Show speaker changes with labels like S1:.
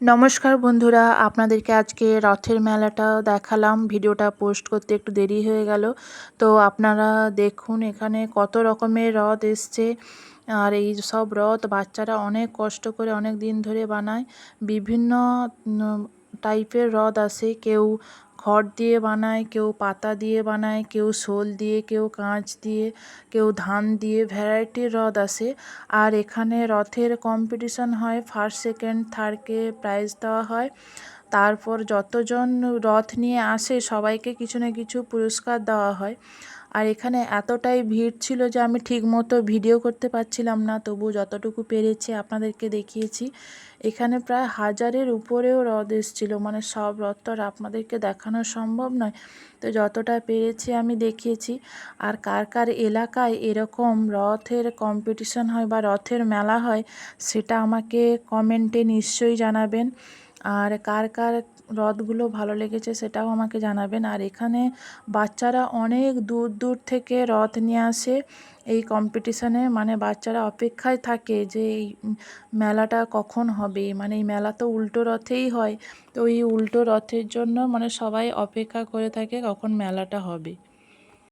S1: নমস্কার বন্ধুরা, আপনাদেরকে আজকে রথের মেলাটা দেখালাম। ভিডিওটা পোস্ট করতে একটু দেরি হয়ে গেল। তো আপনারা দেখুন এখানে কত রকমের রথ এসছে। আর এই সব রথ বাচ্চারা অনেক কষ্ট করে অনেক দিন ধরে বানায়। বিভিন্ন টাইপের রথ আসে, কেউ খড় দিয়ে বানায়, কেউ পাতা দিয়ে বানায়, কেউ শোল দিয়ে, কেউ কাঁচ দিয়ে, কেউ ধান দিয়ে, ভ্যারাইটির রথ আসে। আর এখানে রথের কম্পিটিশন হয়, ফার্স্ট সেকেন্ড থার্ডকে প্রাইজ দেওয়া হয়। তারপর যতজন রথ নিয়ে আসে সবাইকে কিছু না কিছু পুরস্কার দেওয়া হয়। আর এখানে এতটাই ভিড় ছিল যে আমি ঠিকমতো ভিডিও করতে পারছিলাম না, তবু যতটুকু পেরেছি আপনাদেরকে দেখিয়েছি। এখানে প্রায় 1000-এর উপরেও রথ এসেছিলো, মানে সব রথ তো আর আপনাদেরকে দেখানো সম্ভব নয়, তো যতটা পেরেছি আমি দেখিয়েছি। আর কার কার এলাকায় এরকম রথের কম্পিটিশন হয় বা রথের মেলা হয় সেটা আমাকে কমেন্টে নিশ্চয়ই জানাবেন। আর কার কার রথগুলো ভালো লেগেছে সেটাও আমাকে জানাবেন। আর এখানে বাচ্চারা অনেক দূর দূর থেকে রথ নিয়ে আসে এই কম্পিটিশানে, মানে বাচ্চারা অপেক্ষায় থাকে যে এই মেলাটা কখন হবে। মানে এই মেলা তো উল্টো রথেই হয়, তো এই উল্টো রথের জন্য মানে সবাই অপেক্ষা করে থাকে কখন মেলাটা হবে।